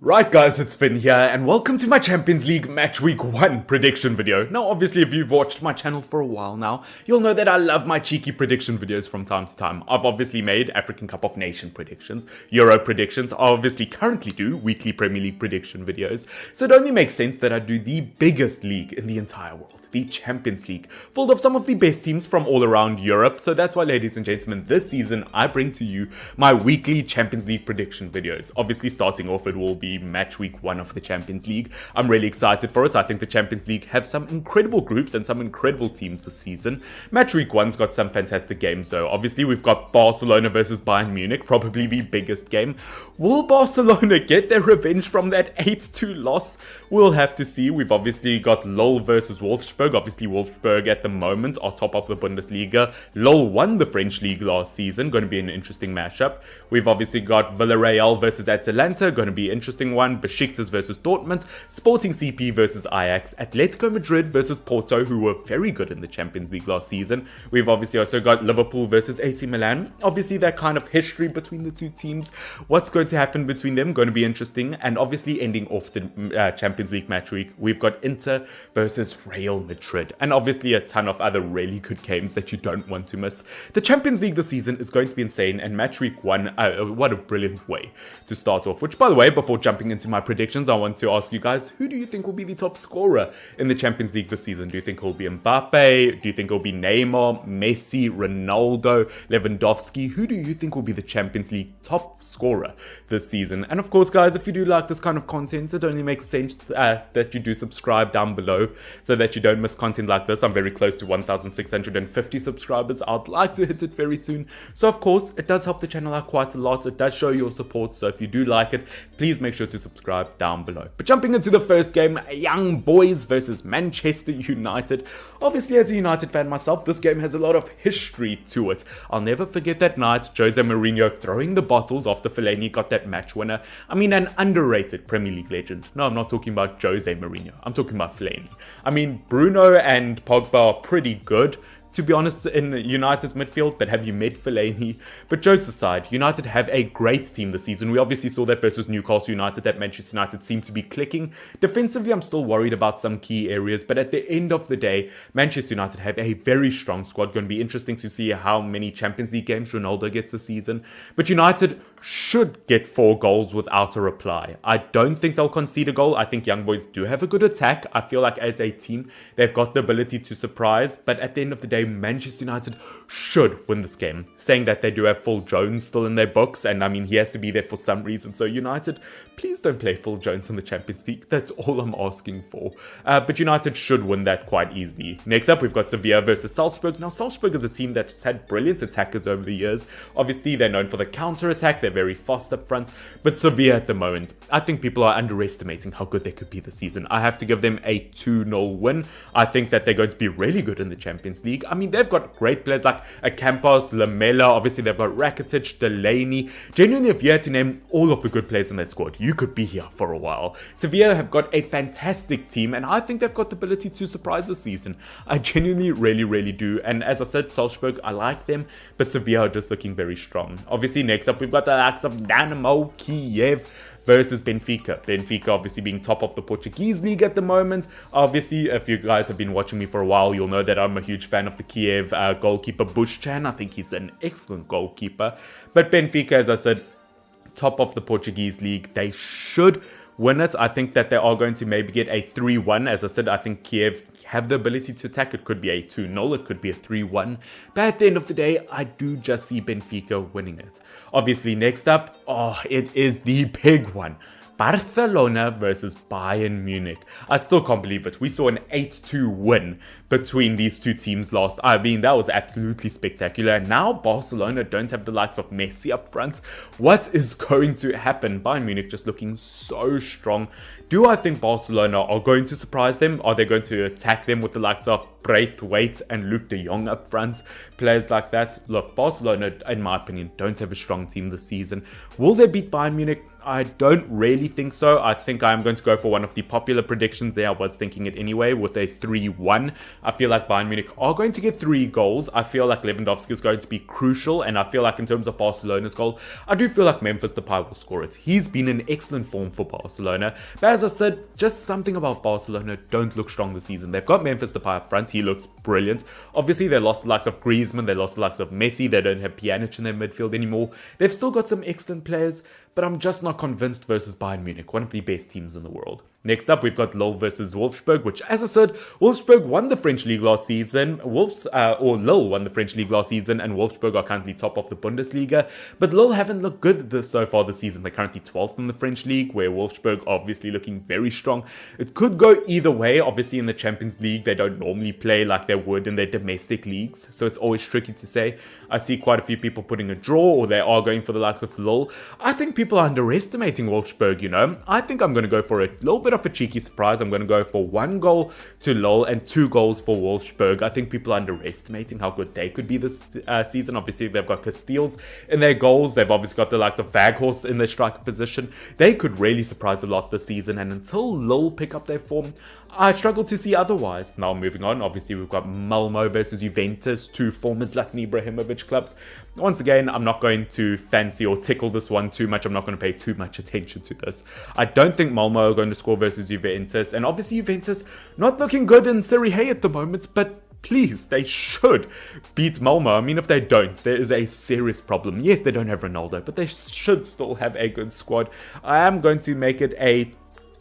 Right guys, it's Finn here and welcome to my Champions League Match Week 1 prediction video. Now obviously if you've watched my channel for a while now, you'll know that I love my cheeky prediction videos from time to time. I've obviously made African Cup of Nation predictions, Euro predictions, I obviously currently do weekly Premier League prediction videos, so it only makes sense that I do the biggest league in the entire world, the Champions League, full of some of the best teams from all around Europe. So that's why, ladies and gentlemen, this season I bring to you my weekly Champions League prediction videos. Obviously starting off, it will be Match Week 1 of the Champions League. I'm really excited for it. I think the Champions League have some incredible groups and some incredible teams this season. Match Week 1's got some fantastic games though. Obviously we've got Barcelona versus Bayern Munich, probably the biggest game. Will Barcelona get their revenge from that 8-2 loss? We'll have to see. We've obviously got Lille versus Wolfsburg. Obviously Wolfsburg at the moment are top of the Bundesliga. Lille won the French league last season. Going to be an interesting matchup. We've obviously got Villarreal versus Atalanta. Going to be an interesting one. Besiktas versus Dortmund. Sporting CP versus Ajax. Atletico Madrid versus Porto, who were very good in the Champions League last season. We've obviously also got Liverpool versus AC Milan. Obviously that kind of history between the two teams. What's going to happen between them? Going to be interesting. And obviously ending off the Champions League match week, we've got Inter versus Real Madrid. And obviously a ton of other really good games that you don't want to miss. The Champions League this season is going to be insane, and Match Week 1, what a brilliant way to start off. Which, by the way, before jumping into my predictions, I want to ask you guys, who do you think will be the top scorer in the Champions League this season? Do you think it'll be Mbappe? Do you think it'll be Neymar, Messi, Ronaldo, Lewandowski? Who do you think will be the Champions League top scorer this season? And of course, guys, if you do like this kind of content, it only makes sense that you do subscribe down below so that you don't miss content like this. I'm very close to 1,650 subscribers. I'd like to hit it very soon. So of course, it does help the channel out quite a lot. It does show your support. So if you do like it, please make sure to subscribe down below. But jumping into the first game, Young Boys versus Manchester United. Obviously, as a United fan myself, this game has a lot of history to it. I'll never forget that night, Jose Mourinho throwing the bottles after Fellaini got that match winner. I mean, an underrated Premier League legend. No, I'm not talking about Jose Mourinho. I'm talking about Fellaini. I mean, Bruno and Pogba are pretty good, to be honest, in United's midfield, but have you met Fellaini? But jokes aside, United have a great team this season. We obviously saw that versus Newcastle United, that Manchester United seemed to be clicking. Defensively, I'm still worried about some key areas, but at the end of the day, Manchester United have a very strong squad. Going to be interesting to see how many Champions League games Ronaldo gets this season. But United should get 4 goals without a reply. I don't think they'll concede a goal. I think Young Boys do have a good attack. I feel like as a team, they've got the ability to surprise, but at the end of the day, Manchester United should win this game. Saying that, they do have Phil Jones still in their books, and I mean, he has to be there for some reason. So United, please don't play Phil Jones in the Champions League. That's all I'm asking for. But United should win that quite easily. Next up, we've got Sevilla versus Salzburg. Now, Salzburg is a team that's had brilliant attackers over the years. Obviously, they're known for the counter-attack. They're very fast up front. But Sevilla at the moment, I think people are underestimating how good they could be this season. I have to give them a 2-0 win. I think that they're going to be really good in the Champions League. I mean, they've got great players like Campos, Lamela. Obviously, they've got Rakitic, Delaney. Genuinely, if you had to name all of the good players in that squad, you could be here for a while. Sevilla have got a fantastic team, and I think they've got the ability to surprise this season. I genuinely, really do. And as I said, Salzburg, I like them, but Sevilla are just looking very strong. Obviously, next up, we've got the likes of Dynamo Kiev versus Benfica. Benfica obviously being top of the Portuguese league at the moment. Obviously, if you guys have been watching me for a while, you'll know that I'm a huge fan of the Kiev goalkeeper Bushchan. I think he's an excellent goalkeeper. But Benfica, as I said, top of the Portuguese league. They should win it. I think that they are going to maybe get a 3-1. As I said, I think Kiev have the ability to attack. It could be a 2-0. It could be a 3-1. But at the end of the day, I do just see Benfica winning it. Obviously, next up, it is the big one. Barcelona versus Bayern Munich. I still can't believe it. We saw an 8-2 win between these two teams last. I mean, that was absolutely spectacular. And now Barcelona don't have the likes of Messi up front. What is going to happen? Bayern Munich just looking so strong. Do I think Barcelona are going to surprise them? Are they going to attack them with the likes of Braithwaite and Luke de Jong up front? Players like that. Look, Barcelona, in my opinion, don't have a strong team this season. Will they beat Bayern Munich? I don't really really think so. I think I'm going to go for one of the popular predictions there. I was thinking it anyway with a 3-1. I feel like Bayern Munich are going to get 3 goals. I feel like Lewandowski is going to be crucial, and I feel like in terms of Barcelona's goal, I do feel like Memphis Depay will score it. He's been in excellent form for Barcelona, but as I said, just something about Barcelona don't look strong this season. They've got Memphis Depay up front. He looks brilliant. Obviously, they lost the likes of Griezmann, they lost the likes of Messi, they don't have Pjanic in their midfield anymore. They've still got some excellent players, but I'm just not convinced versus Bayern Munich, one of the best teams in the world. Next up, we've got Lille versus Wolfsburg, which, as I said, Wolfsburg won the French league last season. Lille won the French league last season, and Wolfsburg are currently top of the Bundesliga. But Lille haven't looked good so far this season. They're currently 12th in the French league, where Wolfsburg obviously looking very strong. It could go either way. Obviously, in the Champions League, they don't normally play like they would in their domestic leagues, so it's always tricky to say. I see quite a few people putting a draw, or they are going for the likes of Lille. I think people are underestimating Wolfsburg, you know. I think I'm going to go for a little bit of a cheeky surprise. I'm going to go for 1 goal to Lille and 2 goals for Wolfsburg. I think people are underestimating how good they could be this season. Obviously, they've got Castells in their goals. They've obviously got the likes of Vaghorst in their striker position. They could really surprise a lot this season, and until Lille pick up their form, I struggle to see otherwise. Now, moving on, obviously, we've got Malmo versus Juventus, 2 former Zlatan Ibrahimovic clubs. Once again, I'm not going to fancy or tickle this one too much. I'm not going to pay too much attention to this. I don't think Malmo are going to score versus Juventus, and obviously Juventus not looking good in Serie A at the moment, but please, they should beat Malmo. I mean, if they don't, there is a serious problem. Yes, they don't have Ronaldo, but they should still have a good squad. I am going to make it a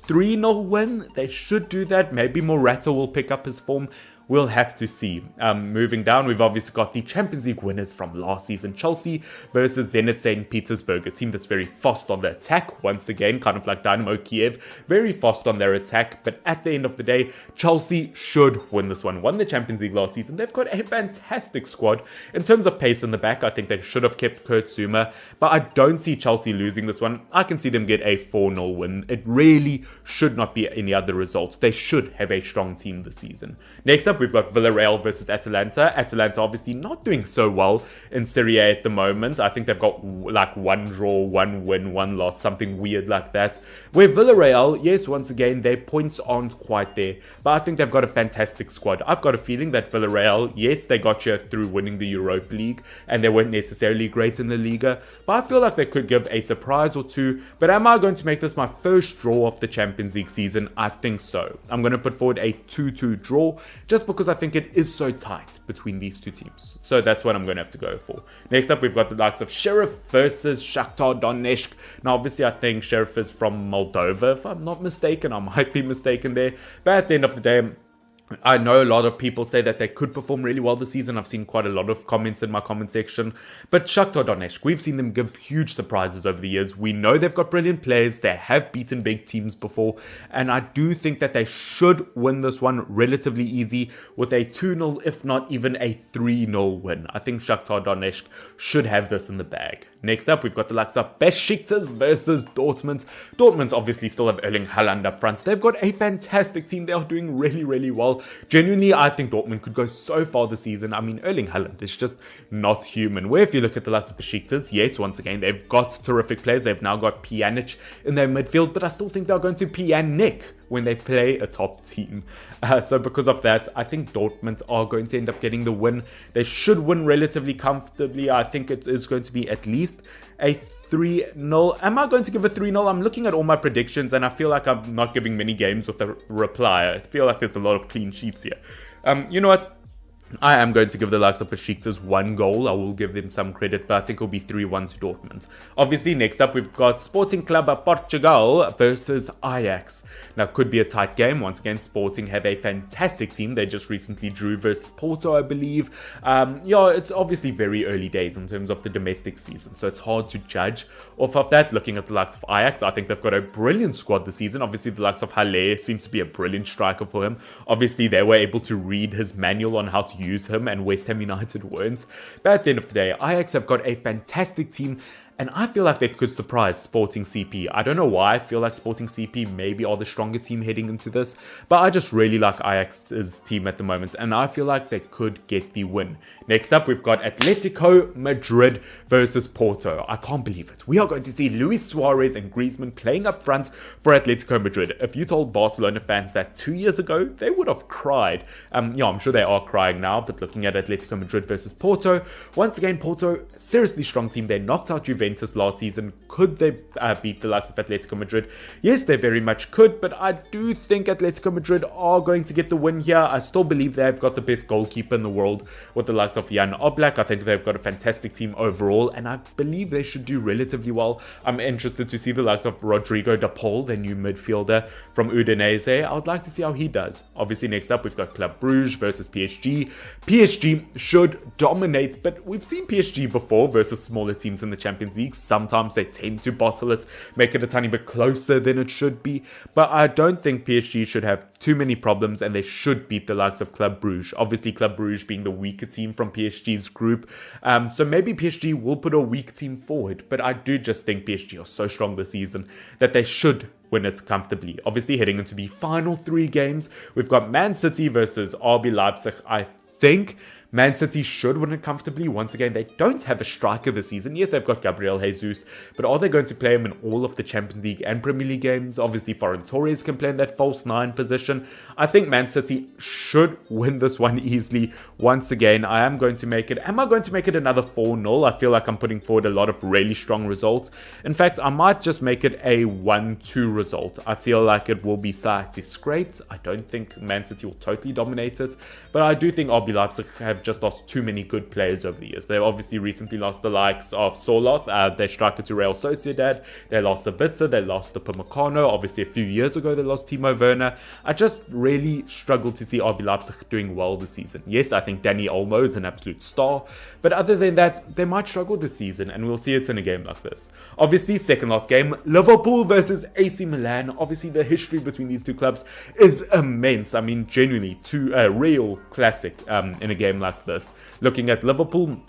3-0 win. They should do that. Maybe Morata will pick up his form. We'll have to see. Moving down, we've obviously got the Champions League winners from last season, Chelsea versus Zenit St. Petersburg, a team that's very fast on the attack, once again, kind of like Dynamo Kiev, very fast on their attack, but at the end of the day, Chelsea should win this one. Won the Champions League last season. They've got a fantastic squad. In terms of pace in the back, I think they should have kept Kurt Zouma, but I don't see Chelsea losing this one. I can see them get a 4-0 win. It really should not be any other result. They should have a strong team this season. Next up, we've got Villarreal versus Atalanta. Atalanta obviously not doing so well in Serie A at the moment. I think they've got like 1 draw, 1 win, 1 loss, something weird like that. Where Villarreal, yes, once again, their points aren't quite there, but I think they've got a fantastic squad. I've got a feeling that Villarreal, yes, they got you through winning the Europa League, and they weren't necessarily great in the Liga, but I feel like they could give a surprise or two. But am I going to make this my first draw of the Champions League season? I think so. I'm going to put forward a 2-2 draw, just because I think it is so tight between these two teams. So that's what I'm going to have to go for. Next up, we've got the likes of Sheriff versus Shakhtar Donetsk. Now, obviously, I think Sheriff is from Moldova, if I'm not mistaken. I might be mistaken there. But at the end of the day, I know a lot of people say that they could perform really well this season. I've seen quite a lot of comments in my comment section. But Shakhtar Donetsk, we've seen them give huge surprises over the years. We know they've got brilliant players. They have beaten big teams before. And I do think that they should win this one relatively easy with a 2-0, if not even a 3-0 win. I think Shakhtar Donetsk should have this in the bag. Next up, we've got the likes of Besiktas versus Dortmund. Dortmund obviously still have Erling Haaland up front. They've got a fantastic team. They are doing really, really well. Genuinely, I think Dortmund could go so far this season. I mean, Erling Haaland is just not human. Where if you look at the likes of Besiktas, yes, once again, they've got terrific players. They've now got Pjanic in their midfield, but I still think they're going to Pjanic when they play a top team. So because of that, I think Dortmund are going to end up getting the win. They should win relatively comfortably. I think it is going to be at least a 3-0. Am I going to give a 3-0? I'm looking at all my predictions, and I feel like I'm not giving many games with a reply. I feel like there's a lot of clean sheets here. You know what? I am going to give the likes of Besiktas 1 goal. I will give them some credit, but I think it'll be 3-1 to Dortmund. Obviously, next up, we've got Sporting Club of Portugal versus Ajax. Now, could be a tight game. Once again, Sporting have a fantastic team. They just recently drew versus Porto, I believe. Yeah, it's obviously very early days in terms of the domestic season, so it's hard to judge off of that. Looking at the likes of Ajax, I think they've got a brilliant squad this season. Obviously, the likes of Halle seems to be a brilliant striker for him. Obviously, they were able to read his manual on how to use him, and West Ham United weren't. But at the end of the day, Ajax have got a fantastic team, And I feel like they could surprise Sporting CP. I don't know why. I feel like Sporting CP maybe are the stronger team heading into this. But I just really like Ajax's team at the moment. And I feel like they could get the win. Next up, we've got Atletico Madrid versus Porto. I can't believe it. We are going to see Luis Suarez and Griezmann playing up front for Atletico Madrid. If you told Barcelona fans that 2 years ago, they would have cried. Yeah, I'm sure they are crying now. But looking at Atletico Madrid versus Porto, once again, Porto, seriously strong team. They knocked out Juventus last season. Could they beat the likes of Atletico Madrid? Yes, they very much could, but I do think Atletico Madrid are going to get the win here. I still believe they've got the best goalkeeper in the world with the likes of Jan Oblak. I think they've got a fantastic team overall, and I believe they should do relatively well. I'm interested to see the likes of Rodrigo de Paul, the new midfielder from Udinese. I would like to see how he does. Obviously, next up, we've got Club Bruges versus PSG. PSG should dominate, but we've seen PSG before versus smaller teams in the Champions League. Sometimes they tend to bottle it, make it a tiny bit closer than it should be, but I don't think PSG should have too many problems, and they should beat the likes of Club Bruges. Obviously, Club Bruges being the weaker team from PSG's group, so maybe PSG will put a weak team forward, but I do just think PSG are so strong this season that they should win it comfortably. Obviously, heading into the final 3 games, we've got Man City versus RB Leipzig. I think Man City should win it comfortably. Once again, they don't have a striker this season. Yes, they've got Gabriel Jesus, but are they going to play him in all of the Champions League and Premier League games? Obviously, Ferran Torres can play in that false 9 position. I think Man City should win this one easily. Once again, I am going to make it. Am I going to make it another 4-0? I feel like I'm putting forward a lot of really strong results. In fact, I might just make it a 1-2 result. I feel like it will be slightly scraped. I don't think Man City will totally dominate it, but I do think RB Leipzig have just lost too many good players over the years. They've obviously recently lost the likes of Soloth, their striker to Real Sociedad. They lost Sabitzer, they lost the Upamecano. Obviously, a few years ago, they lost Timo Werner. I just really struggle to see RB Leipzig doing well this season. Yes, I think Dani Olmo is an absolute star, but other than that, they might struggle this season, and we'll see it in a game like this. Obviously, second last game, Liverpool versus AC Milan. Obviously, the history between these two clubs is immense. I mean, genuinely, a real classic in a game like this. Looking at Liverpool,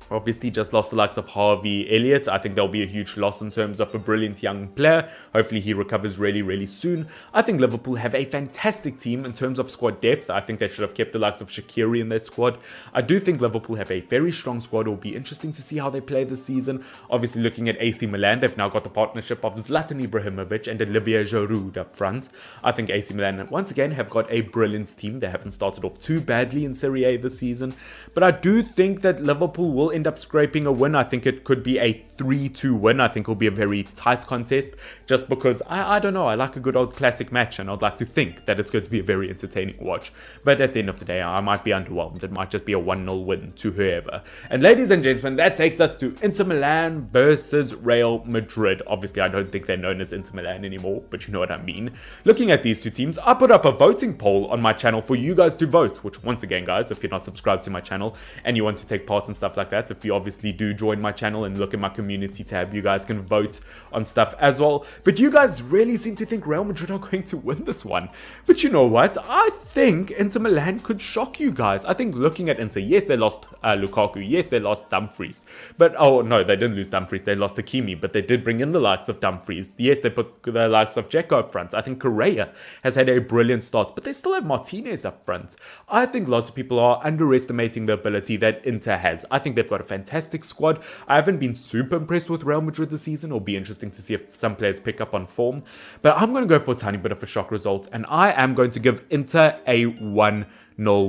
obviously just lost the likes of Harvey Elliott. I think there'll be a huge loss in terms of a brilliant young player. Hopefully he recovers really, really soon. I think Liverpool have a fantastic team in terms of squad depth. I think they should have kept the likes of Shaqiri in their squad. I do think Liverpool have a very strong squad. It will be interesting to see how they play this season. Obviously looking at AC Milan, they've now got the partnership of Zlatan Ibrahimovic and Olivier Giroud up front. I think AC Milan once again have got a brilliant team. They haven't started off too badly in Serie A this season, but I do think that Liverpool will end up scraping a win. I think it could be a 3-2 win. I think it'll be a very tight contest, just because I don't know, I like a good old classic match, and I'd like to think that it's going to be a very entertaining watch. But at the end of the day, I might be underwhelmed. It might just be a 1-0 win to whoever. And ladies and gentlemen, that takes us to Inter Milan versus Real Madrid. Obviously, I don't think they're known as Inter Milan anymore, but you know what I mean. Looking at these two teams, I put up a voting poll on my channel for you guys to vote, which once again, guys, if you're not subscribed to my channel and you want to take part in stuff like that, if you obviously do join my channel and look at my community tab, you guys can vote on stuff as well. But you guys really seem to think Real Madrid are going to win this one. But you know what? I think Inter Milan could shock you guys. I think looking at Inter, yes, they lost Lukaku. Yes, they lost Dumfries. But, oh, no, they didn't lose Dumfries. They lost Hakimi, but they did bring in the likes of Dumfries. Yes, they put the likes of Dzeko up front. I think Correa has had a brilliant start, but they still have Martinez up front. I think lots of people are underestimating the ability that Inter has. I think they've got a fantastic squad. I haven't been super impressed with Real Madrid this season. It'll be interesting to see if some players pick up on form. But I'm going to go for a tiny bit of a shock result, and I am going to give Inter a 1-0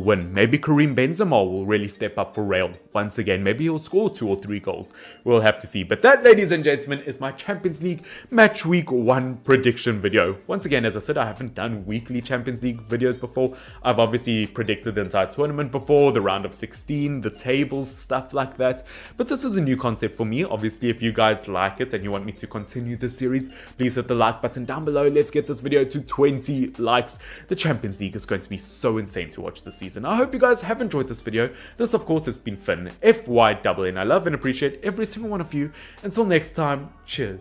win. Maybe Karim Benzema will really step up for Real once again. Maybe he'll score 2 or 3 goals. We'll have to see. But that, ladies and gentlemen, is my Champions League Match Week 1 prediction video. Once again, as I said, I haven't done weekly Champions League videos before. I've obviously predicted the entire tournament before, the round of 16, the tables, stuff like that. But this is a new concept for me. Obviously, if you guys like it and you want me to continue this series, please hit the like button down below. Let's get this video to 20 likes. The Champions League is going to be so insane to watch this season. I hope you guys have enjoyed this video. This, of course, has been fun. FYNN. I love and appreciate every single one of you. Until next time, cheers.